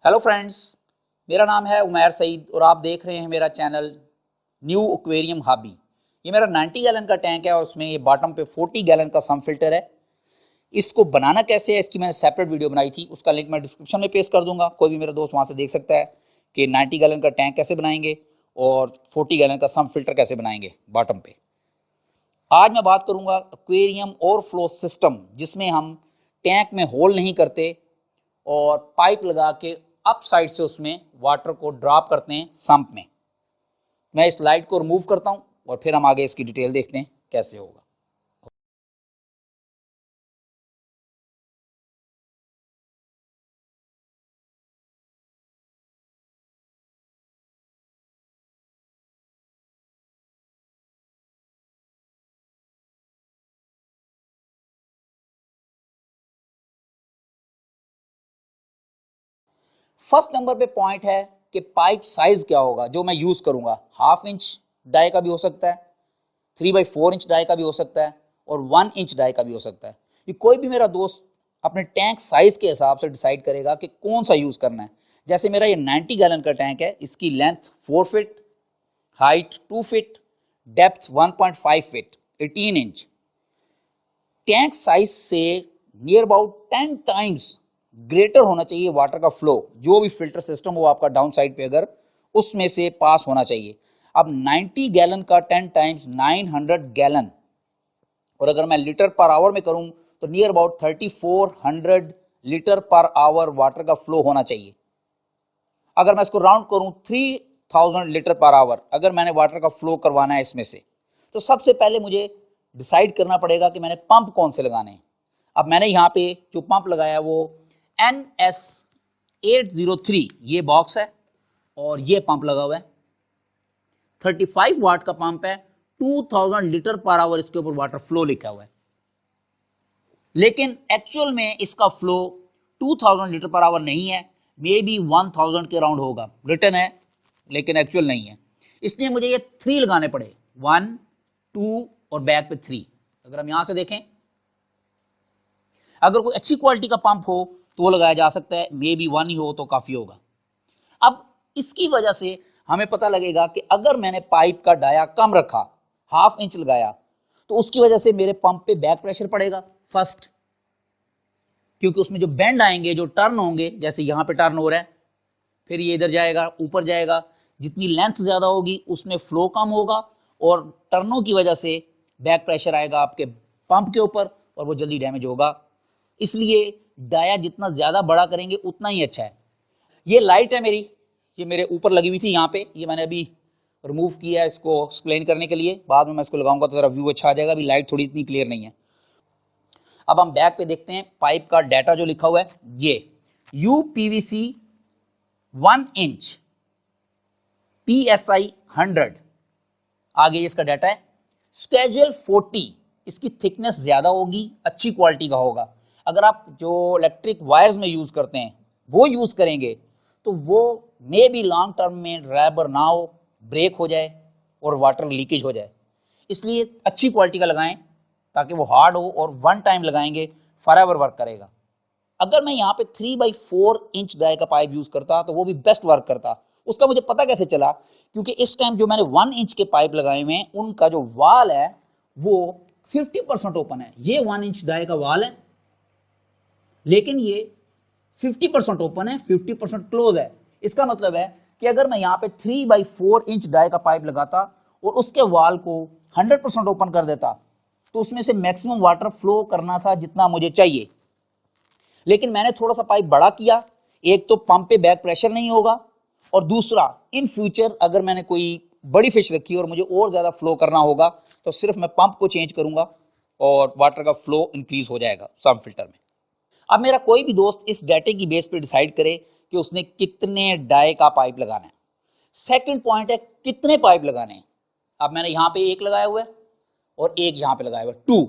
Hello friends, मेरा नाम है उमैर सईद और आप देख रहे हैं मेरा चैनल न्यू एक्वेरियम हॉबी। ये मेरा 90 गैलन का टैंक है और उसमें ये बॉटम पे 40 गैलन का सम फिल्टर है। इसको बनाना कैसे है इसकी मैंने सेपरेट वीडियो बनाई थी, उसका लिंक मैं डिस्क्रिप्शन में पेस्ट कर दूंगा। कोई भी मेरा दोस्त वहाँ से देख सकता है कि 90 गैलन का टैंक कैसे बनाएंगे और 40 गैलन का सम फिल्टर कैसे बनाएंगे बॉटम पे। आज मैं बात करूँगा एक्वेरियम ओवरफ्लो सिस्टम, जिसमें हम टैंक में होल नहीं करते और पाइप लगा के अप साइड से उसमें वाटर को ड्रॉप करते हैं सम्प में। मैं इस लाइट को रिमूव करता हूं और फिर हम आगे इसकी डिटेल देखते हैं कैसे होगा। फर्स्ट नंबर पे पॉइंट है कि पाइप साइज क्या होगा जो मैं यूज करूंगा। 1/2 इंच डाई का भी हो सकता है, 3/4 इंच डाई का भी हो सकता है और 1 इंच डाई का भी हो सकता है। ये कोई भी मेरा दोस्त अपने टैंक साइज के हिसाब से डिसाइड करेगा कि कौन सा यूज करना है। जैसे मेरा ये 90 गैलन का टैंक है, इसकी length 4 feet, height 2 feet, depth 1.5 feet, 18 inch. Tank size से नियर अबाउट 10 टाइम्स ग्रेटर होना चाहिए वाटर का फ्लो। जो भी फिल्टर सिस्टम हो आपका डाउन साइड पे, अगर उसमें से पास होना चाहिए। अब 90 गैलन का 10 टाइम्स 900 गैलन, और अगर मैं लीटर पर आवर में करूं तो near about 3400 litre per hour water का फ्लो होना चाहिए। अगर मैं इसको राउंड करूं 3000 लीटर पर आवर अगर मैंने वाटर का फ्लो करवाना है इसमें से, तो सबसे पहले मुझे डिसाइड करना पड़ेगा कि मैंने पंप कौन से लगाने हैं। अब मैंने यहाँ पे जो पंप लगाया है वो NS803 ये बॉक्स है और ये पंप लगा हुआ है। 35 वाट का पंप है, 2000 लीटर पर आवर इसके ऊपर वाटर फ्लो लिखा हुआ है, लेकिन एक्चुअल में इसका फ्लो 2000 लीटर पर आवर नहीं है, मे बी 1000 के राउंड होगा। रिटर्न है लेकिन एक्चुअल नहीं है, इसलिए मुझे ये 3 लगाने पड़े, 1 2 और बैक पे 3। अगर हम यहां से देखें, अगर कोई अच्छी क्वालिटी का पंप हो तो वो लगाया जा सकता है, मे बी 1 ही हो तो काफ़ी होगा। अब इसकी वजह से हमें पता लगेगा कि अगर मैंने पाइप का डाया कम रखा, 1/2 इंच लगाया, तो उसकी वजह से मेरे पंप पे बैक प्रेशर पड़ेगा फर्स्ट, क्योंकि उसमें जो बेंड आएंगे, जो टर्न होंगे, जैसे यहाँ पे टर्न हो रहा है, फिर ये इधर जाएगा, ऊपर जाएगा, जितनी लेंथ ज़्यादा होगी उसमें फ्लो कम होगा और टर्नों की वजह से बैक प्रेशर आएगा आपके पंप के ऊपर और वो जल्दी डैमेज होगा। इसलिए डाया जितना ज़्यादा बड़ा करेंगे उतना ही अच्छा है। ये लाइट है मेरी, ये मेरे ऊपर लगी हुई थी यहाँ पे, ये मैंने अभी रिमूव किया है इसको एक्सप्लेन करने के लिए। बाद में मैं इसको लगाऊंगा तो ज़रा व्यू अच्छा आ जाएगा, अभी लाइट थोड़ी इतनी क्लियर नहीं है। अब हम बैक पे देखते हैं पाइप का डाटा जो लिखा हुआ है, ये UPVC 1 इंच PSI 100, आगे इसका डाटा है। स्केजुअल 40, इसकी थिकनेस ज़्यादा होगी, अच्छी क्वालिटी का होगा। अगर आप जो इलेक्ट्रिक वायर्स में यूज़ करते हैं वो यूज़ करेंगे तो वो मे भी लॉन्ग टर्म में ड्राइवर ना हो, ब्रेक हो जाए और वाटर लीकेज हो जाए। इसलिए अच्छी क्वालिटी का लगाएं ताकि वो हार्ड हो और 1 टाइम लगाएंगे फॉरएवर वर्क करेगा। अगर मैं यहाँ पे 3/4 इंच डाई का पाइप यूज़ करता तो वो भी बेस्ट वर्क करता। उसका मुझे पता कैसे चला, क्योंकि इस टाइम जो मैंने 1 इंच के पाइप लगाए हुए हैं उनका जो वाल है वो 50% ओपन है। ये 1 इंच डाई का वाल है, लेकिन ये 50% ओपन है, 50% क्लोज है। इसका मतलब है कि अगर मैं यहाँ पे 3/4 इंच डाई का पाइप लगाता और उसके वाल को 100% ओपन कर देता तो उसमें से मैक्सिमम वाटर फ्लो करना था जितना मुझे चाहिए। लेकिन मैंने थोड़ा सा पाइप बड़ा किया, एक तो पंप पे बैक प्रेशर नहीं होगा और दूसरा इन फ्यूचर अगर मैंने कोई बड़ी फिश रखी और मुझे और ज़्यादा फ्लो करना होगा तो सिर्फ मैं पंप को चेंज करूँगा और वाटर का फ्लो इंक्रीज हो जाएगा सम फिल्टर में। अब मेरा कोई भी दोस्त इस डाटे की बेस पे डिसाइड करे कि उसने कितने डाई का पाइप लगाना है। सेकंड पॉइंट है कितने पाइप लगाने हैं। अब मैंने यहाँ पे 1 लगाया हुआ है और 1 यहाँ पे लगाया हुआ है, 2।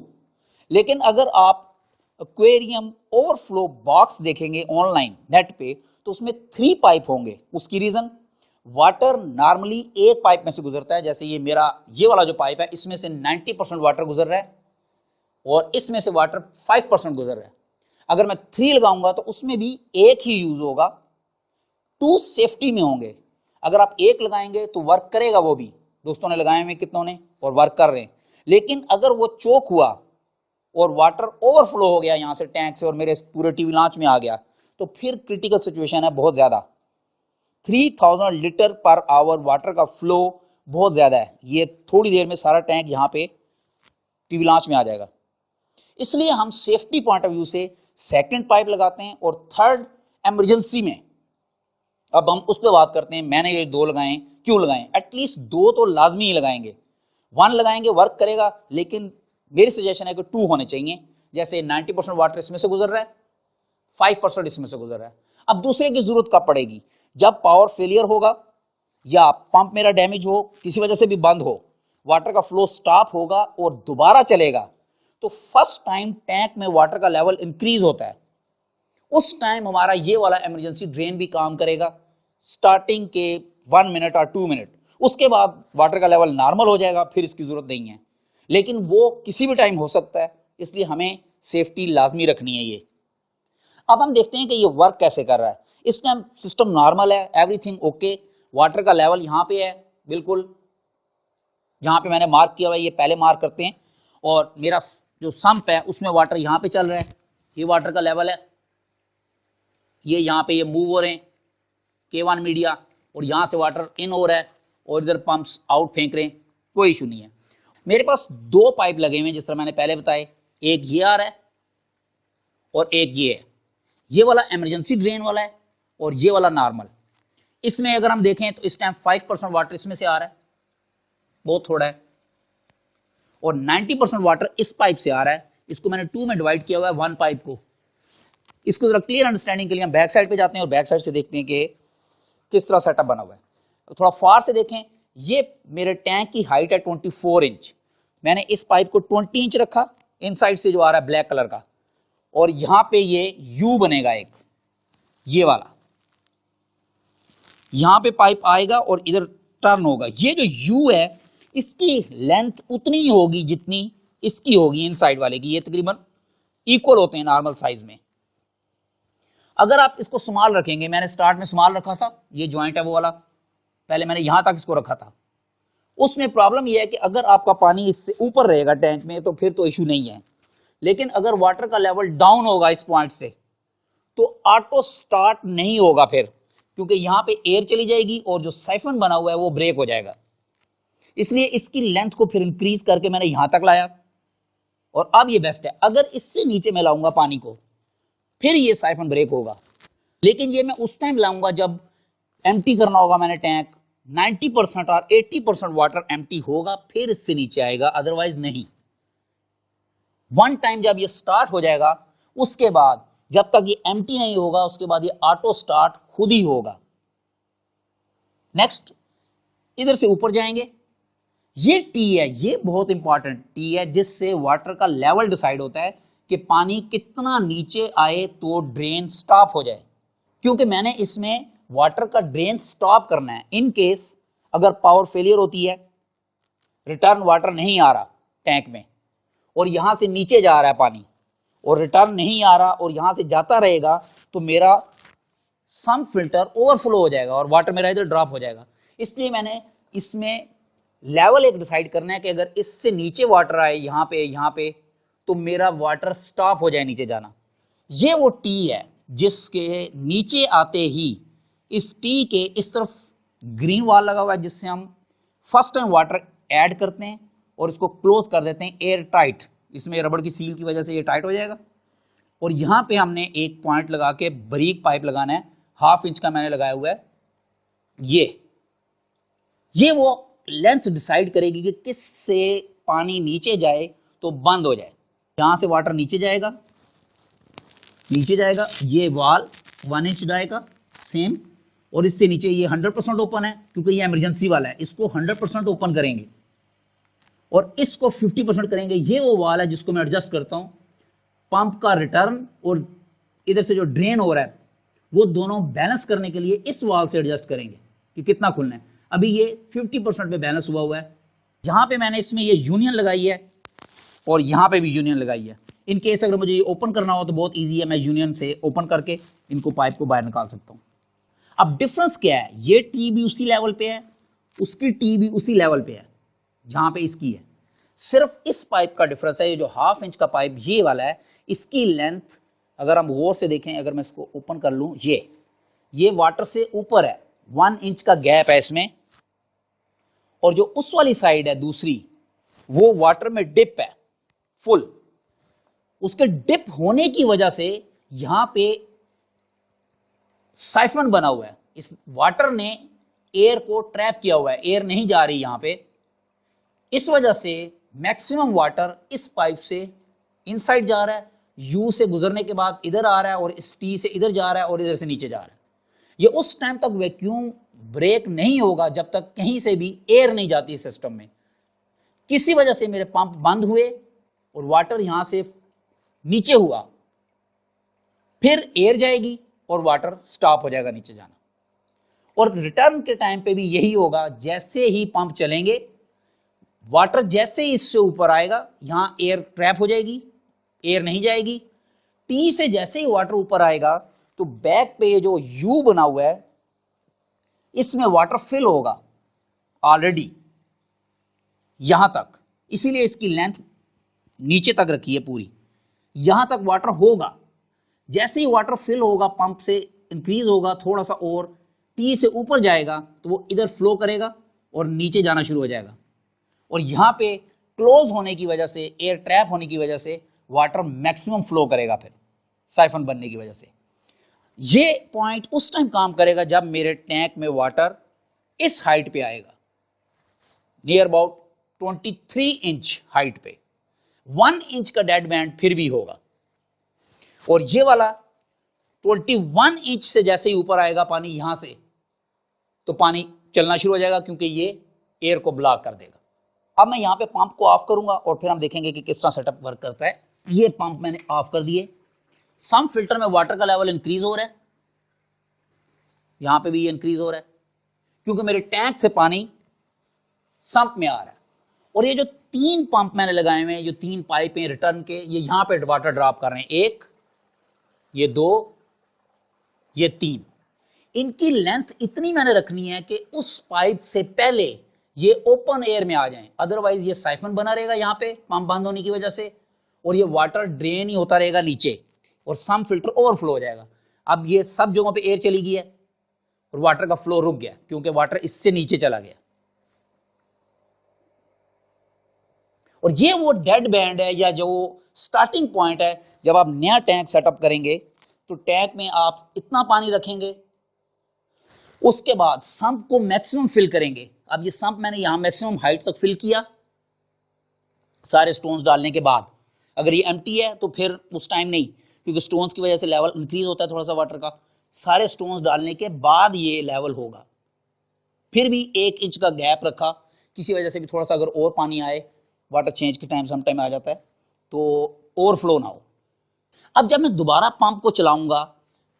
लेकिन अगर आप एक्वेरियम ओवरफ्लो बॉक्स देखेंगे ऑनलाइन नेट पे तो उसमें 3 पाइप होंगे। उसकी रीज़न, वाटर नॉर्मली एक पाइप में से गुजरता है। जैसे ये मेरा ये वाला जो पाइप है इसमें से 90% वाटर गुजर रहा है और इसमें से वाटर 5% गुजर रहा है। अगर मैं 3 लगाऊंगा तो उसमें भी 1 ही यूज होगा, टू सेफ्टी में होंगे। अगर आप एक लगाएंगे तो वर्क करेगा, वो भी दोस्तों ने लगाए हुए कितनों ने और वर्क कर रहे हैं, लेकिन अगर वो चोक हुआ और वाटर ओवरफ्लो हो गया यहाँ से टैंक से और मेरे पूरे टीवी लॉन्च में आ गया, तो फिर क्रिटिकल सिचुएशन है बहुत ज़्यादा। 3000 लीटर पर आवर वाटर का फ्लो बहुत ज़्यादा है, ये थोड़ी देर में सारा टैंक यहाँ पे टीवी लॉन्च में आ जाएगा। इसलिए हम सेफ्टी पॉइंट ऑफ व्यू से सेकंड पाइप लगाते हैं और थर्ड इमरजेंसी में। अब हम उस पर बात करते हैं, मैंने ये 2 लगाए, क्यों लगाएं? एटलीस्ट 2 तो लाजमी ही लगाएंगे। 1 लगाएंगे वर्क करेगा, लेकिन मेरी सजेशन है कि 2 होने चाहिए। जैसे 90% वाटर इसमें से गुजर रहा है, 5% इसमें से गुजर रहा है। अब दूसरे की जरूरत कब पड़ेगी? जब पावर फेलियर होगा या पंप मेरा डैमेज हो, किसी वजह से भी बंद हो, वाटर का फ्लो स्टॉप होगा और दोबारा चलेगा, तो फर्स्ट टाइम टैंक में वाटर का लेवल इंक्रीज होता है। उस टाइम हमारा ये वाला इमरजेंसी ड्रेन भी काम करेगा, स्टार्टिंग के 1 मिनट और 2 मिनट। उसके बाद वाटर का लेवल नॉर्मल हो जाएगा, फिर इसकी जरूरत नहीं है, लेकिन वो किसी भी टाइम हो सकता है, इसलिए हमें सेफ्टी लाजमी रखनी है ये। अब हम देखते हैं कि ये वर्क कैसे कर रहा है। इस टाइम सिस्टम नॉर्मल है, एवरीथिंग ओके, वाटर का लेवल यहाँ पे है बिल्कुल, यहाँ पे मैंने मार्क किया हुआ है, ये पहले मार्क करते हैं। और मेरा जो सम्प है उसमें वाटर यहाँ पे चल रहा है, ये वाटर का लेवल है, ये यहाँ पे ये मूव हो रहे हैं K1 मीडिया, और यहाँ से वाटर इन हो रहा है और इधर पंप्स आउट फेंक रहे हैं, कोई इशू नहीं है। मेरे पास 2 पाइप लगे हुए हैं, जिस तरह मैंने पहले बताए, एक ये आ रहा है और एक ये है। ये वाला इमरजेंसी ड्रेन वाला है और ये वाला नॉर्मल। इसमें अगर हम देखें तो इस टाइम 5% वाटर इसमें से आ रहा है, बहुत थोड़ा है, और 90% वाटर इस पाइप से आ रहा है। इसको मैंने 2 में डिवाइड किया हुआ है 1 पाइप को। इसको जरा क्लियर अंडरस्टैंडिंग के लिए हम बैक साइड पे जाते हैं और बैक साइड से देखते हैं कि किस तरह सेटअप बना हुआ है। तो थोड़ा फार से देखें, ये मेरे टैंक की हाइट है 24 इंच। मैंने इस पाइप को 20 इंच रखा इन साइड से जो आ रहा है ब्लैक कलर का, और यहाँ पे ये यू बनेगा एक, ये वाला, यहाँ पे पाइप आएगा और इधर टर्न होगा। ये जो यू है इसकी लेंथ उतनी ही होगी जितनी इसकी होगी इन साइड वाले की, ये तकरीबन इक्वल होते हैं नॉर्मल साइज में। अगर आप इसको स्मॉल रखेंगे, मैंने स्टार्ट में स्मॉल रखा था, ये जॉइंट है वो वाला, पहले मैंने यहां तक इसको रखा था। उसमें प्रॉब्लम यह है कि अगर आपका पानी इससे ऊपर रहेगा टैंक में तो फिर तो इशू नहीं है, लेकिन अगर वाटर का लेवल डाउन होगा इस पॉइंट से तो ऑटो स्टार्ट नहीं होगा फिर, क्योंकि यहाँ पे एयर चली जाएगी और जो साइफन बना हुआ है वो ब्रेक हो जाएगा। इसलिए इसकी लेंथ को फिर इंक्रीज करके मैंने यहां तक लाया, और अब ये बेस्ट है। अगर इससे नीचे मैं लाऊंगा पानी को फिर ये साइफन ब्रेक होगा, लेकिन ये मैं उस टाइम लाऊंगा जब एम्प्टी करना होगा मैंने टैंक, 90% और 80% वाटर एम्प्टी होगा, फिर इससे नीचे आएगा, अदरवाइज नहीं। 1 टाइम जब ये स्टार्ट हो जाएगा, उसके बाद जब तक ये एम्प्टी नहीं होगा उसके बाद ये ऑटो स्टार्ट खुद ही होगा। नेक्स्ट इधर से ऊपर जाएंगे, ये टी है, ये बहुत इंपॉर्टेंट टी है, जिससे वाटर का लेवल डिसाइड होता है कि पानी कितना नीचे आए तो ड्रेन स्टॉप हो जाए। क्योंकि मैंने इसमें वाटर का ड्रेन स्टॉप करना है, इन केस अगर पावर फेलियर होती है, रिटर्न वाटर नहीं आ रहा टैंक में और यहां से नीचे जा रहा है पानी और रिटर्न नहीं आ रहा और यहां से जाता रहेगा, तो मेरा सम्प फिल्टर ओवरफ्लो हो जाएगा और वाटर मेरा इधर ड्रॉप हो जाएगा। इसलिए मैंने इसमें लेवल एक डिसाइड करना है कि अगर इससे नीचे वाटर आए यहाँ पे तो मेरा वाटर स्टॉप हो जाए नीचे जाना। ये वो टी है जिसके नीचे आते ही इस टी के इस तरफ ग्रीन वाल लगा हुआ है, जिससे हम फर्स्ट टाइम वाटर ऐड करते हैं और इसको क्लोज कर देते हैं एयर टाइट। इसमें रबड़ की सील की वजह से ये टाइट हो जाएगा। और यहाँ पे हमने एक पॉइंट लगा के बारीक पाइप लगाना है, 1/2 इंच का मैंने लगाया हुआ है। ये वो लेंथ डिसाइड करेगी कि किस से पानी नीचे जाए तो बंद हो जाए। यहाँ से वाटर नीचे जाएगा, ये वाल 1 इंच जाएगा सेम, और इससे नीचे ये 100% ओपन है क्योंकि ये इमरजेंसी वाला है, इसको 100% ओपन करेंगे और इसको 50% करेंगे। ये वो वाल है जिसको मैं एडजस्ट करता हूँ, पंप का रिटर्न और इधर से जो ड्रेन हो रहा है वो दोनों बैलेंस करने के लिए इस वाल से एडजस्ट करेंगे कि कितना खुलना है। अभी ये 50% पे बैलेंस हुआ है। यहाँ पे मैंने इसमें ये यूनियन लगाई है और यहाँ पे भी यूनियन लगाई है। इन केस अगर मुझे ये ओपन करना हो तो बहुत इजी है, मैं यूनियन से ओपन करके इनको पाइप को बाहर निकाल सकता हूँ। अब डिफरेंस क्या है, ये टी भी उसी लेवल पे है, उसकी टी भी उसी लेवल पे है जहां पे इसकी है। सिर्फ इस पाइप का डिफरेंस है, ये जो 1/2 इंच का पाइप ये वाला है, इसकी लेंथ अगर हम गौर से देखें, अगर मैं इसको ओपन कर लूं, ये वाटर से ऊपर है, 1 इंच का गैप है इसमें, और जो उस वाली साइड है दूसरी, वो वाटर में डिप है फुल। उसके डिप होने की वजह से यहां पे साइफन बना हुआ है, इस वाटर ने एयर को ट्रैप किया हुआ है, एयर नहीं जा रही यहां पे। इस वजह से मैक्सिमम वाटर इस पाइप से इनसाइड जा रहा है, यू से गुजरने के बाद इधर आ रहा है, और इस टी से इधर जा रहा है, और इधर से नीचे जा रहा है। ये उस टाइम तक वैक्यूम ब्रेक नहीं होगा जब तक कहीं से भी एयर नहीं जाती सिस्टम में। किसी वजह से मेरे पंप बंद हुए और वाटर यहां से नीचे हुआ, फिर एयर जाएगी और वाटर स्टॉप हो जाएगा नीचे जाना। और रिटर्न के टाइम पे भी यही होगा, जैसे ही पंप चलेंगे, वाटर जैसे ही इससे ऊपर आएगा, यहां एयर ट्रैप हो जाएगी, एयर नहीं जाएगी। टी से जैसे ही वाटर ऊपर आएगा तो बैक पे ये जो यू बना हुआ है, इसमें वाटर फिल होगा ऑलरेडी यहां तक, इसीलिए इसकी लेंथ नीचे तक रखी है पूरी, यहां तक वाटर होगा। जैसे ही वाटर फिल होगा, पंप से इंक्रीज होगा थोड़ा सा और, टी से ऊपर जाएगा तो वो इधर फ्लो करेगा और नीचे जाना शुरू हो जाएगा। और यहाँ पे क्लोज होने की वजह से, एयर ट्रैप होने की वजह से वाटर मैक्सिमम फ्लो करेगा फिर साइफन बनने की वजह से। ये पॉइंट उस टाइम काम करेगा जब मेरे टैंक में वाटर इस हाइट पे आएगा, नियर अबाउट 23 इंच हाइट पे। 1 इंच का डेड बैंड फिर भी होगा, और ये वाला 21 इंच से जैसे ही ऊपर आएगा पानी यहां से, तो पानी चलना शुरू हो जाएगा, क्योंकि ये एयर को ब्लॉक कर देगा। अब मैं यहाँ पे पंप को ऑफ करूंगा और फिर हम देखेंगे कि किस तरह सेटअप वर्क करता है। ये पंप मैंने ऑफ कर दिए। सम फिल्टर में वाटर का लेवल इंक्रीज हो रहा है, यहां पे भी ये इंक्रीज हो रहा है, क्योंकि मेरे टैंक से पानी सम्प में आ रहा है। और ये जो 3 पंप मैंने लगाए हुए हैं, जो 3 पाइप हैं रिटर्न के, ये यहां पे वाटर ड्रॉप कर रहे हैं, 1, ये 2, ये 3। इनकी लेंथ इतनी मैंने रखनी है कि उस पाइप से पहले ये ओपन एयर में आ जाएं, अदरवाइज ये साइफन बना रहेगा यहाँ पे पंप बंद होने की वजह से, और ये वाटर ड्रेन ही होता रहेगा नीचे, और सम फिल्टर ओवरफ्लो हो जाएगा। अब ये सब जगहों पे एयर चली गई है और वाटर का फ्लो रुक गया, क्योंकि वाटर इससे नीचे चला गया। और ये वो डेड बैंड है, या जो स्टार्टिंग पॉइंट है जब आप नया टैंक सेटअप करेंगे। तो टैंक में आप इतना पानी रखेंगे, उसके बाद सम्प को मैक्सिमम फिल करेंगे। अब ये सम्प मैंने यहां मैक्सिमम हाइट तक फिल किया सारे स्टोन्स डालने के बाद। अगर ये एम्प्टी है तो फिर उस टाइम नहीं, क्योंकि स्टोन्स की वजह से लेवल इंक्रीज होता है थोड़ा सा वाटर का। सारे स्टोन्स डालने के बाद ये लेवल होगा। फिर भी 1 इंच का गैप रखा, किसी वजह से भी थोड़ा सा अगर और पानी आए, वाटर चेंज के टाइम समटाइम आ जाता है, तो ओवरफ्लो ना हो। अब जब मैं दोबारा पंप को चलाऊंगा,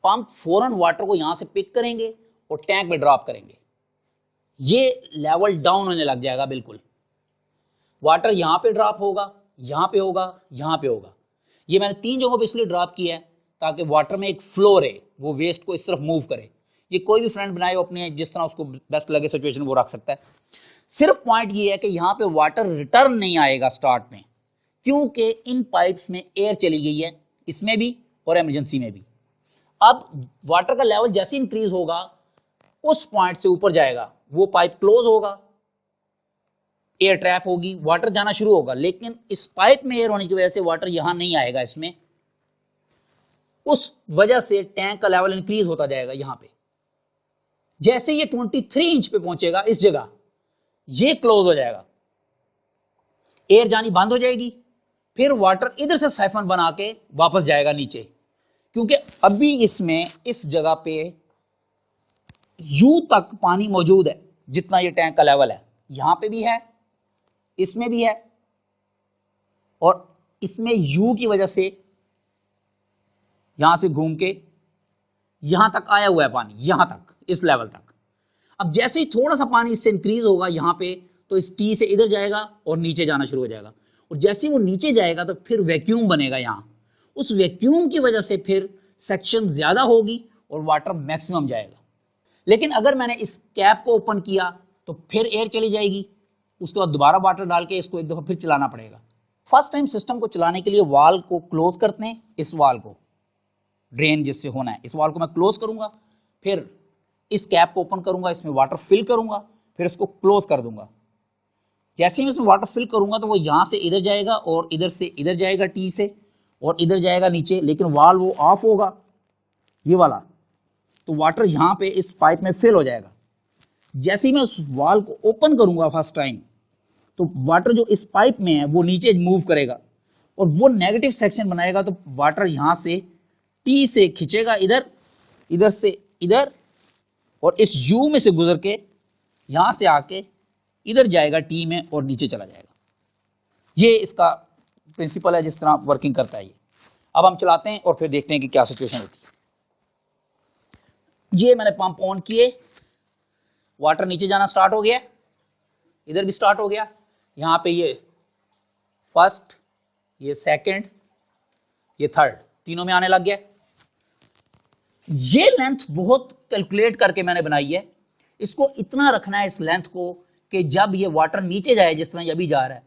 पंप फौरन वाटर को यहां से पिक करेंगे और टैंक में ड्रॉप करेंगे। ये लेवल डाउन होने लग जाएगा बिल्कुल। वाटर यहां पे ड्रॉप होगा, यहां पे होगा, यहां पे होगा। ये मैंने 3 जगहों पे इसलिए ड्रॉप किया है ताकि वाटर में एक फ्लो रहे, वो वेस्ट को इस तरफ मूव करे। ये कोई भी फ्रेंड बनाए अपने जिस तरह उसको बेस्ट लगे सिचुएशन वो रख सकता है। सिर्फ पॉइंट ये है कि यहाँ पे वाटर रिटर्न नहीं आएगा स्टार्ट में, क्योंकि इन पाइप्स में एयर चली गई है, इसमें भी और इमरजेंसी में भी। अब वाटर का लेवल जैसे इंक्रीज होगा, उस पॉइंट से ऊपर जाएगा, वो पाइप क्लोज होगा, एयर ट्रैप होगी, वाटर जाना शुरू होगा। लेकिन इस पाइप में एयर होने की वजह से वाटर यहां नहीं आएगा इसमें, उस वजह से टैंक का लेवल इंक्रीज होता जाएगा। यहां पे जैसे ये 23 इंच पे पहुंचेगा, इस जगह ये क्लोज हो जाएगा, एयर जानी बंद हो जाएगी। फिर वाटर इधर से साइफन बना के वापस जाएगा नीचे, क्योंकि अभी इसमें इस जगह पे यू तक पानी मौजूद है, जितना ये टैंक का लेवल है। यहां पे भी है, इसमें भी है, और इसमें यू की वजह से यहां से घूम के यहां तक आया हुआ है पानी, यहां तक, इस लेवल तक। अब जैसे ही थोड़ा सा पानी इससे इंक्रीज होगा यहां पे, तो इस टी से इधर जाएगा और नीचे जाना शुरू हो जाएगा। और जैसे ही वो नीचे जाएगा तो फिर वैक्यूम बनेगा यहां, उस वैक्यूम की वजह से फिर सेक्शन ज्यादा होगी और वाटर मैक्सिमम जाएगा। लेकिन अगर मैंने इस कैप को ओपन किया तो फिर एयर चली जाएगी, उसके बाद दोबारा वाटर डाल के इसको एक दफ़ा फिर चलाना पड़ेगा। फर्स्ट टाइम सिस्टम को चलाने के लिए वाल को क्लोज करते हैं, इस वाल को ड्रेन जिससे होना है इस वाल को मैं क्लोज करूंगा, फिर इस कैप को ओपन करूंगा, इसमें वाटर फिल करूंगा, फिर इसको क्लोज कर दूंगा। जैसे ही मैं इसमें वाटर फिल करूंगा तो वो यहाँ से इधर जाएगा और इधर से इधर जाएगा टी से, और इधर जाएगा नीचे, लेकिन वाल वो ऑफ होगा ये वाला, तो वाटर यहाँ पे इस पाइप में फिल हो जाएगा। जैसे ही मैं उस वाल को ओपन करूंगा फर्स्ट टाइम, तो वाटर जो इस पाइप में है वो नीचे मूव करेगा और वो नेगेटिव सेक्शन बनाएगा, तो वाटर यहाँ से टी से खींचेगा इधर, इधर से इधर, और इस यू में से गुजर के यहाँ से आके इधर जाएगा टी में और नीचे चला जाएगा। ये इसका प्रिंसिपल है जिस तरह वर्किंग करता है ये। अब हम चलाते हैं और फिर देखते हैं कि क्या सिचुएशन होती है। ये मैंने पंप ऑन किए, वाटर नीचे जाना स्टार्ट हो गया, इधर भी स्टार्ट हो गया, यहाँ पे ये फर्स्ट, ये सेकंड, ये थर्ड, तीनों में आने लग गया। ये लेंथ बहुत कैलकुलेट करके मैंने बनाई है, इसको इतना रखना है इस लेंथ को कि जब ये वाटर नीचे जाए जिस तरह ये अभी जा रहा है,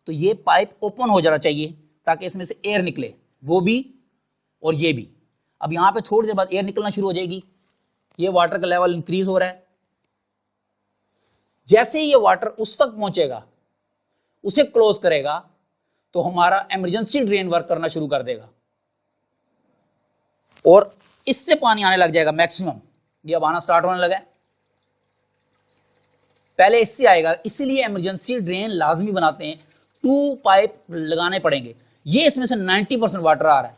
तो ये पाइप ओपन हो जाना चाहिए ताकि इसमें से एयर निकले, वो भी और ये भी। अब यहाँ पे थोड़ी देर बाद एयर निकलना शुरू हो जाएगी, ये वाटर का लेवल इंक्रीज हो रहा है। जैसे ही ये वाटर उस तक पहुंचेगा, उसे क्लोज करेगा, तो हमारा इमरजेंसी ड्रेन वर्क करना शुरू कर देगा और इससे पानी आने लग जाएगा मैक्सिमम। ये अब आना स्टार्ट होने लगा है, पहले इससे आएगा, इसीलिए इमरजेंसी ड्रेन लाजमी बनाते हैं, 2 पाइप लगाने पड़ेंगे। ये इसमें से 90% वाटर आ रहा है,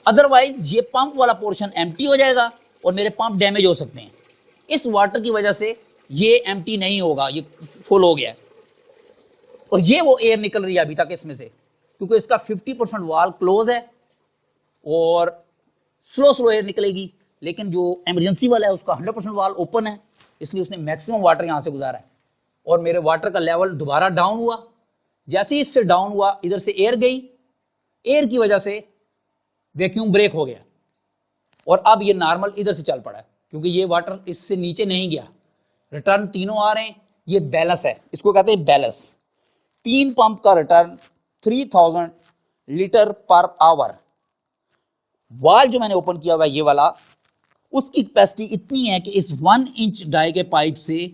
अदरवाइज ये पंप वाला पोर्शन एम्प्टी हो जाएगा और मेरे पंप डैमेज हो सकते हैं। इस वाटर की वजह से ये एम्प्टी नहीं होगा, ये फुल हो गया है और ये वो एयर निकल रही है अभी तक इसमें से, क्योंकि इसका 50% वाल क्लोज है और स्लो स्लो एयर निकलेगी। लेकिन जो इमरजेंसी वाला है उसका 100% वाल ओपन है, इसलिए उसने मैक्सिमम वाटर यहाँ से गुजारा है और मेरे वाटर का लेवल दोबारा डाउन हुआ। जैसे ही इससे डाउन हुआ, इधर से एयर गई, एयर की वजह से वैक्यूम ब्रेक हो गया और अब ये नॉर्मल इधर से चल पड़ा है, क्योंकि ये वाटर इससे नीचे नहीं गया, रिटर्न तीनों आ रहे हैं। ये बैलेंस है, इसको कहते हैं बैलेंस। 3 पंप का रिटर्न 3000 लीटर पर आवर। वाल जो मैंने ओपन किया हुआ ये वाला, उसकी कैपेसिटी इतनी है कि इस 1 इंच डाई के पाइप से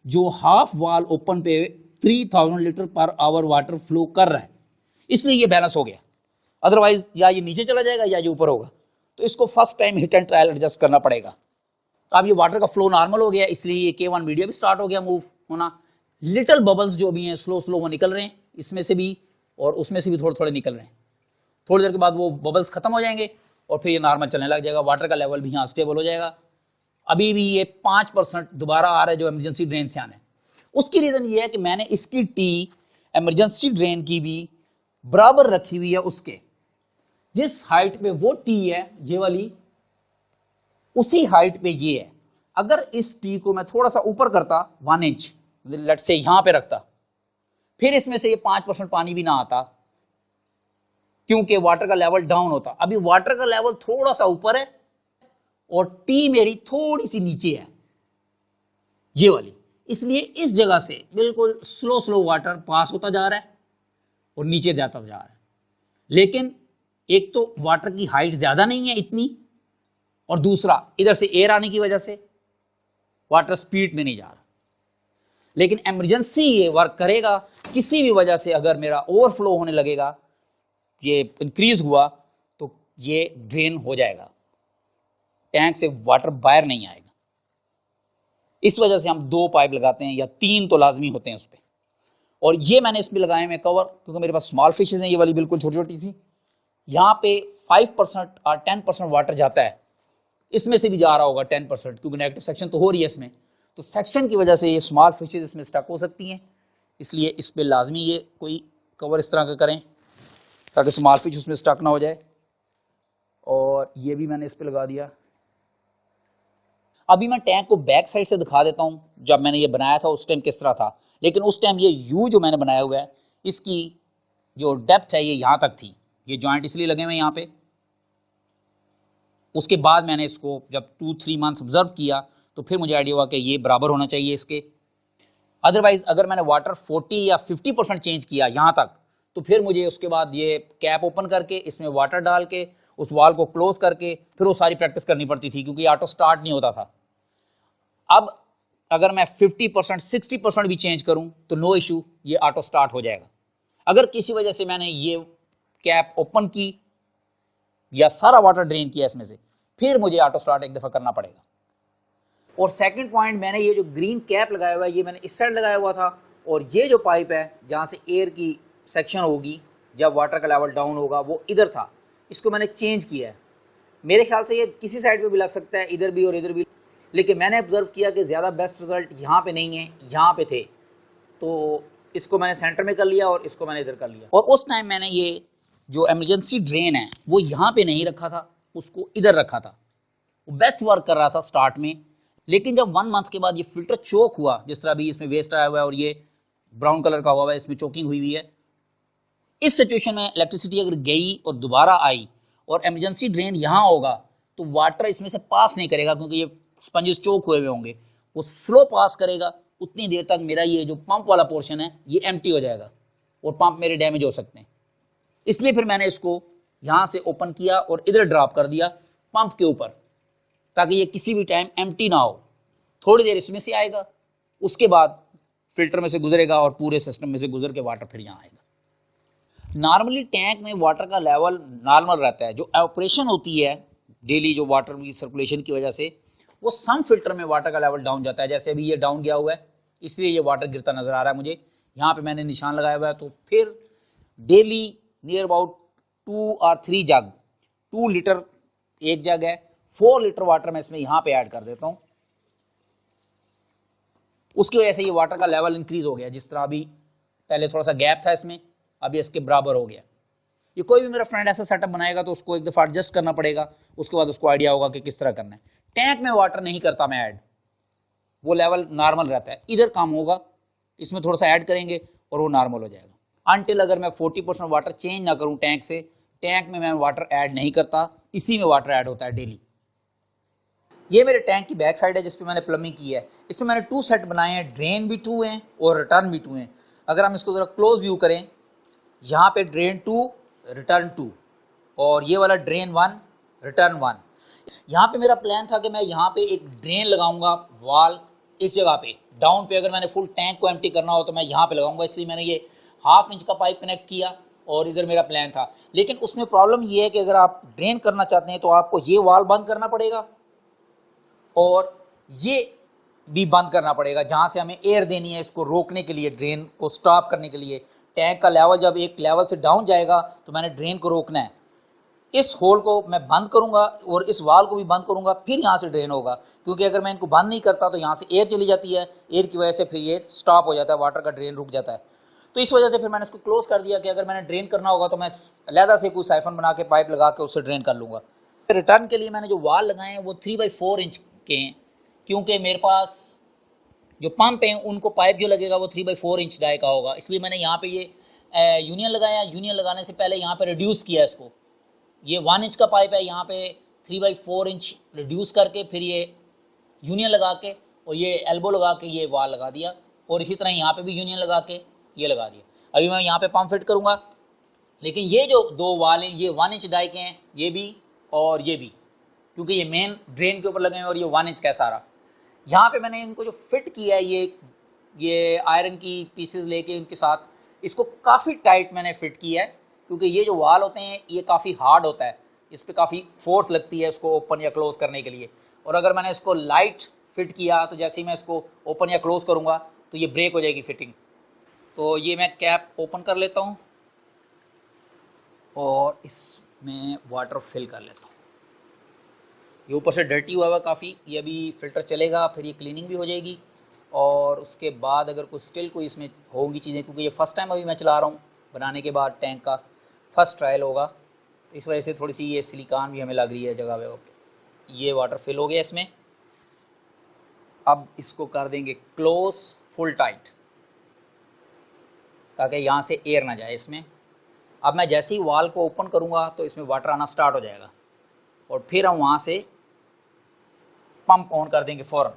जो हाफ वाल ओपन पे 3000 litre per hour water flow कर रहा है, इसलिए ये बैलेंस हो गया। अदरवाइज या ये नीचे चला जाएगा या ये ऊपर होगा, तो इसको first time hit and trial adjust करना पड़ेगा। अब ये वाटर का फ्लो नॉर्मल हो गया, इसलिए ये K1 मीडिया भी स्टार्ट हो गया मूव होना। लिटिल बबल्स जो भी हैं स्लो स्लो वो निकल रहे हैं, इसमें से भी और उसमें से भी थोड़े थोड़े निकल रहे हैं। थोड़ी देर के बाद वो बबल्स खत्म हो जाएंगे और फिर ये नॉर्मल चलने लग जाएगा, वाटर का लेवल भी यहाँ स्टेबल हो जाएगा। अभी भी ये 5% दोबारा आ रहा है जो इमरजेंसी ड्रेन से आना है। उसकी रीज़न ये है कि मैंने इसकी टी इमरजेंसी ड्रेन की भी बराबर रखी हुई है, उसके जिस हाइट पे वो टी है ये वाली, उसी हाइट पे ये है। अगर इस टी को मैं थोड़ा सा ऊपर करता 1 इंच, लेट से यहां पे रखता, फिर इसमें से ये 5% पानी भी ना आता, क्योंकि वाटर का लेवल डाउन होता। अभी वाटर का लेवल थोड़ा सा ऊपर है और टी मेरी थोड़ी सी नीचे है ये वाली, इसलिए इस जगह से बिल्कुल स्लो स्लो वाटर पास होता जा रहा है और नीचे जाता जा रहा है। लेकिन एक तो वाटर की हाइट ज़्यादा नहीं है इतनी, और दूसरा इधर से एयर आने की वजह से वाटर स्पीड में नहीं जा रहा। लेकिन इमरजेंसी ये वर्क करेगा, किसी भी वजह से अगर मेरा ओवरफ्लो होने लगेगा, ये इंक्रीज हुआ, तो ये ड्रेन हो जाएगा, टैंक से वाटर बाहर नहीं आएगा। इस वजह से हम 2 पाइप लगाते हैं या 3 तो लाजमी होते हैं उस पर। और ये मैंने इस पर लगाए हैं कवर, क्योंकि मेरे पास स्मॉल फिशेज हैं, ये वाली बिल्कुल छोटी छोटी सी। यहाँ पे 5% और 10% वाटर जाता है, इसमें से भी जा रहा होगा 10%, क्योंकि नेगेटिव सेक्शन तो हो रही है इसमें, तो सेक्शन की वजह से ये स्मॉल फिशेज इसमें स्टक हो सकती हैं। इसलिए इस पर लाजमी ये कोई कवर इस तरह का करें ताकि स्मॉल फिश उसमें स्टक ना हो जाए। और ये भी मैंने इस पर लगा दिया। अभी मैं टैंक को बैक साइड से दिखा देता हूँ, जब मैंने ये बनाया था उस टाइम किस तरह था। लेकिन उस टाइम ये यू जो मैंने बनाया हुआ है, इसकी जो डेप्थ है ये यहाँ तक थी, ये जॉइंट इसलिए लगे हुए हैं यहाँ पे। उसके बाद मैंने इसको जब 2-3 मंथ्स ऑब्जर्व किया तो फिर मुझे आइडिया हुआ कि ये बराबर होना चाहिए इसके। अदरवाइज़ अगर मैंने वाटर 40 या 50% चेंज किया यहाँ तक, तो फिर मुझे उसके बाद ये कैप ओपन करके इसमें वाटर डाल के उस वाल को क्लोज करके फिर वो सारी प्रैक्टिस करनी पड़ती थी, क्योंकि ऑटो स्टार्ट नहीं होता था। अब अगर मैं 50% 60% भी चेंज करूं तो नो इशू, ये ऑटो स्टार्ट हो जाएगा। अगर किसी वजह से मैंने ये कैप ओपन की या सारा वाटर ड्रेन किया इसमें से, फिर मुझे ऑटो स्टार्ट एक दफ़ा करना पड़ेगा। और सेकंड पॉइंट, मैंने ये जो ग्रीन कैप लगाया हुआ है ये मैंने इस साइड लगाया हुआ था, और ये जो पाइप है जहाँ से एयर की सेक्शन होगी जब वाटर का लेवल डाउन होगा वो इधर था, इसको मैंने चेंज किया है। मेरे ख्याल से ये किसी साइड पे भी लग सकता है, इधर भी और इधर भी, लेकिन मैंने ऑब्जर्व किया कि ज़्यादा बेस्ट रिज़ल्ट यहाँ पे नहीं है, यहाँ पे थे, तो इसको मैंने सेंटर में कर लिया और इसको मैंने इधर कर लिया। और उस टाइम मैंने ये जो एमरजेंसी ड्रेन है वो यहाँ पे नहीं रखा था, उसको इधर रखा था। वो बेस्ट वर्क कर रहा था स्टार्ट में, लेकिन जब 1 मंथ के बाद ये फिल्टर चोक हुआ, जिस तरह भी इसमें वेस्ट आया हुआ है और ये ब्राउन कलर का हुआ है, इसमें चोकिंग हुई हुई है, इस सिचुएशन में इलेक्ट्रिसिटी अगर गई और दोबारा आई और एमरजेंसी ड्रेन यहाँ होगा तो वाटर इसमें से पास नहीं करेगा, क्योंकि ये स्पंजेस चोक हुए हुए होंगे, वो स्लो पास करेगा। उतनी देर तक मेरा ये जो पंप वाला पोर्शन है ये एम्प्टी हो जाएगा और पंप मेरे डैमेज हो सकते हैं। इसलिए फिर मैंने इसको यहाँ से ओपन किया और इधर ड्रॉप कर दिया पंप के ऊपर, ताकि ये किसी भी टाइम एम्प्टी ना हो। थोड़ी देर इसमें से आएगा, उसके बाद फिल्टर में से गुजरेगा और पूरे सिस्टम में से गुजर के वाटर फिर यहाँ आएगा। नॉर्मली टैंक में वाटर का लेवल नॉर्मल रहता है। जो ऑपरेशन होती है डेली, जो वाटर की सर्कुलेशन की वजह से, वो सम फिल्टर में वाटर का लेवल डाउन जाता है। जैसे अभी ये डाउन गया हुआ है, इसलिए ये वाटर गिरता नज़र आ रहा है मुझे। यहाँ पे मैंने निशान लगाया हुआ है। तो फिर डेली नियर अबाउट 2 और 3 जग, 2 लीटर एक जग है, 4 लीटर वाटर मैं इसमें यहाँ पे ऐड कर देता हूँ। उसकी वजह से ये वाटर का लेवल इंक्रीज हो गया। जिस तरह अभी पहले थोड़ा सा गैप था इसमें, अभी इसके बराबर हो गया। ये कोई भी मेरा फ्रेंड ऐसा सेटअप बनाएगा तो उसको एक दफ़ा एडजस्ट करना पड़ेगा, उसके बाद उसको आइडिया होगा कि किस तरह करना है। टैंक में वाटर नहीं करता मैं ऐड, वो लेवल नॉर्मल रहता है। इधर काम होगा, इसमें थोड़ा सा ऐड करेंगे और वो नॉर्मल हो जाएगा। अनटिल अगर मैं 40% वाटर चेंज ना करूँ टैंक से, टैंक में मैं वाटर ऐड नहीं करता, इसी में वाटर ऐड होता है डेली। ये मेरे टैंक की बैक साइड है जिस पे मैंने प्लम्बिंग की है। इसमें मैंने 2 सेट बनाए हैं, ड्रेन भी 2 हैं और रिटर्न भी 2 हैं। अगर हम इसको ज़रा क्लोज व्यू करें, यहाँ पे ड्रेन 2 रिटर्न 2 और ये वाला ड्रेन 1 रिटर्न 1। यहाँ पे मेरा प्लान था कि मैं यहाँ पे एक ड्रेन लगाऊंगा वाल इस जगह पे डाउन पे। अगर मैंने फुल टैंक को एम्प्टी करना हो तो मैं यहाँ पे लगाऊंगा, इसलिए मैंने ये 1/2 इंच का पाइप कनेक्ट किया और इधर मेरा प्लान था। लेकिन उसमें प्रॉब्लम ये है कि अगर आप ड्रेन करना चाहते हैं तो आपको ये वाल बंद करना पड़ेगा और ये भी बंद करना पड़ेगा, जहाँ से हमें एयर देनी है इसको रोकने के लिए, ड्रेन को स्टॉप करने के लिए। टैंक का लेवल जब एक लेवल से डाउन जाएगा तो मैंने ड्रेन को रोकना है। इस होल को मैं बंद करूंगा और इस वाल को भी बंद करूंगा, फिर यहाँ से ड्रेन होगा। क्योंकि अगर मैं इनको बंद नहीं करता तो यहाँ से एयर चली जाती है, एयर की वजह से फिर ये स्टॉप हो जाता है, वाटर का ड्रेन रुक जाता है। तो इस वजह से फिर मैंने इसको क्लोज कर दिया कि अगर मैंने ड्रेन करना होगा तो मैं अलहदा से कोई साइफन बना के पाइप लगा के उससे ड्रेन कर लूँगा। रिटर्न के लिए मैंने जो वाल लगाए हैं वो 3/4 इंच के हैं, क्योंकि मेरे पास जो पंप हैं उनको पाइप जो लगेगा वो 3/4 इंच डाई का होगा। इसलिए मैंने यहाँ पे ये यूनियन लगाया। यूनियन लगाने से पहले यहाँ पे रिड्यूस किया इसको। ये 1 इंच का पाइप है, यहाँ पे 3/4 इंच रिड्यूस करके फिर ये यूनियन लगा के और ये एल्बो लगा के ये वाल लगा दिया, और इसी तरह यहाँ पे भी यूनियन लगा के ये लगा दिया। अभी मैं यहाँ पे पंप फिट करूँगा, लेकिन ये जो 2 वाल हैं ये 1 इंच डाई के हैं, ये भी और ये भी, क्योंकि ये मेन ड्रेन के ऊपर लगे हैं और ये 1 इंच का है सारा। यहाँ पे मैंने इनको जो फिट किया है ये आयरन की पीसेस लेके इनके साथ इसको काफ़ी टाइट मैंने फिट किया है, क्योंकि ये जो वाल होते हैं ये काफ़ी हार्ड होता है, इस पर काफ़ी फोर्स लगती है इसको ओपन या क्लोज़ करने के लिए। और अगर मैंने इसको लाइट फिट किया तो जैसे ही मैं इसको ओपन या क्लोज़ करूँगा तो ये ब्रेक हो जाएगी फिटिंग। तो ये मैं कैप ओपन कर लेता हूँ और इसमें वाटर फिल कर लेता हूँ। ये ऊपर से डर्टी हुआ हुआ काफ़ी, ये अभी फ़िल्टर चलेगा, फिर ये क्लीनिंग भी हो जाएगी। और उसके बाद अगर कुछ स्टिल कोई इसमें होगी चीज़ें, क्योंकि ये फ़र्स्ट टाइम अभी मैं चला रहा हूँ, बनाने के बाद टैंक का फर्स्ट ट्रायल होगा, तो इस वजह से थोड़ी सी ये सिलिकॉन भी हमें लग रही है जगह पे। ये वाटर फिल हो गया इसमें। अब इसको कर देंगे क्लोज फुल टाइट, ताकि यहाँ से एयर ना जाए इसमें। अब मैं जैसे ही वाल को ओपन करूँगा तो इसमें वाटर आना स्टार्ट हो जाएगा और फिर हम वहाँ से पंप ऑन कर देंगे फ़ौरन।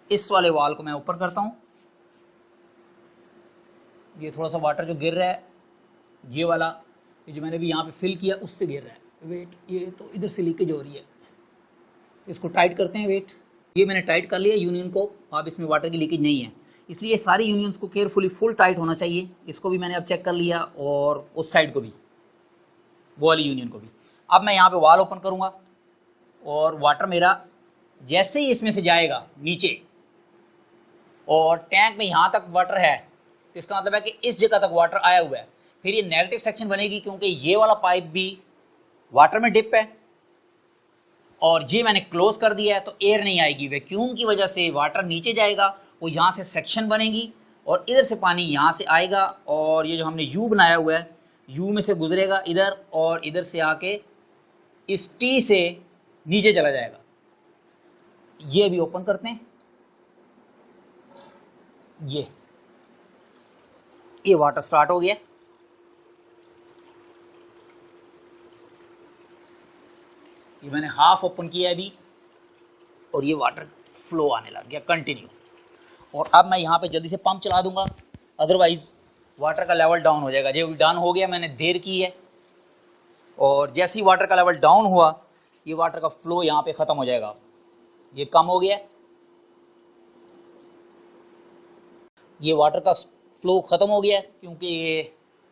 इस वाले वाल को मैं ऊपर करता हूँ, ये थोड़ा सा वाटर जो गिर रहा है, ये वाला ये जो मैंने भी यहाँ पे फिल किया उससे गिर रहा है, वेट ये तो इधर से लीकेज हो रही है, इसको टाइट करते हैं। वेट ये मैंने टाइट कर लिया यूनियन को, अब इसमें वाटर की लीकेज नहीं है, इसलिए ये सारी यूनियंस को केयरफुली फुल टाइट होना चाहिए। इसको भी मैंने अब चेक कर लिया और उस साइड को भी, वो वाली यूनियन को भी। अब मैं यहाँ पे वाल ओपन करूँगा और वाटर मेरा जैसे ही इसमें से जाएगा नीचे और टैंक में यहाँ तक वाटर है, तो इसका मतलब है कि इस जगह तक वाटर आया हुआ है। फिर ये नेगेटिव सेक्शन बनेगी क्योंकि ये वाला पाइप भी वाटर में डिप है और ये मैंने क्लोज कर दिया है, तो एयर नहीं आएगी, वैक्यूम की वजह से वाटर नीचे जाएगा, वो यहाँ से सेक्शन बनेगी और इधर से पानी यहाँ से आएगा और ये जो हमने यू बनाया हुआ है, यू में से गुजरेगा इधर और इधर से आके इस टी से नीचे चला जाएगा। ये भी ओपन करते हैं, ये वाटर स्टार्ट हो गया। ये मैंने हाफ ओपन किया अभी और ये वाटर फ्लो आने लग गया कंटिन्यू। और अब मैं यहाँ पे जल्दी से पंप चला दूंगा, अदरवाइज़ वाटर का लेवल डाउन हो जाएगा। ये डाउन हो गया, मैंने देर की है और जैसे ही वाटर का लेवल डाउन हुआ ये वाटर का फ्लो यहाँ पे ख़त्म हो जाएगा। ये कम हो गया, ये वाटर का फ्लो ख़त्म हो गया क्योंकि ये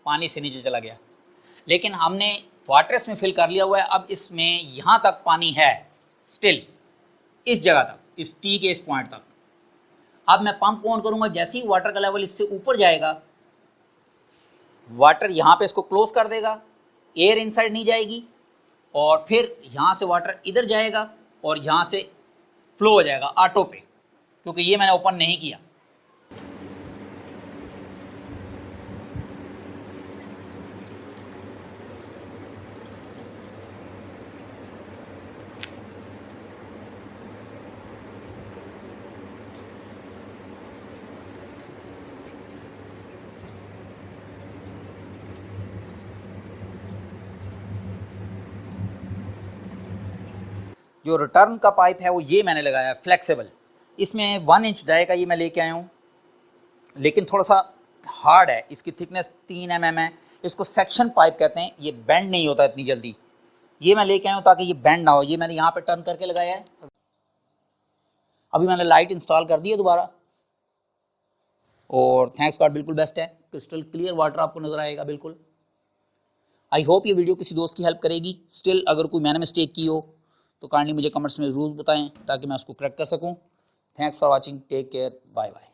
पानी से नीचे चला गया, लेकिन हमने वाटर इसमें फिल कर लिया हुआ है। अब इसमें यहाँ तक पानी है स्टिल, इस जगह तक, इस टी के इस पॉइंट तक। अब मैं पंप ऑन करूँगा, जैसे ही वाटर का लेवल इससे ऊपर जाएगा वाटर यहाँ पे इसको क्लोज कर देगा, एयर इनसाइड नहीं जाएगी और फिर यहाँ से वाटर इधर जाएगा और यहाँ से फ्लो हो जाएगा ऑटो पे, क्योंकि ये मैंने ओपन नहीं किया। जो रिटर्न का पाइप है वो ये मैंने लगाया फ्लेक्सिबल, इसमें 1 इंच डाई का ये मैं लेके आया हूँ, लेकिन थोड़ा सा हार्ड है, इसकी थिकनेस 3 mm है। इसको सेक्शन पाइप कहते हैं, ये बेंड नहीं होता इतनी जल्दी। ये मैं लेके आया हूँ ताकि ये बेंड ना हो। ये मैंने यहाँ पे टर्न करके लगाया है। अभी मैंने लाइट इंस्टॉल कर दी है दोबारा और थैंक्स गॉड बिल्कुल बेस्ट है, क्रिस्टल क्लियर वाटर आपको नज़र आएगा बिल्कुल। आई होप ये वीडियो किसी दोस्त की हेल्प करेगी। स्टिल अगर कोई मैंने मिस्टेक की हो तो काइंडली मुझे कमेंट्स में ज़रूर बताएं ताकि मैं उसको करेक्ट कर सकूं। Thanks for watching, take care, bye bye.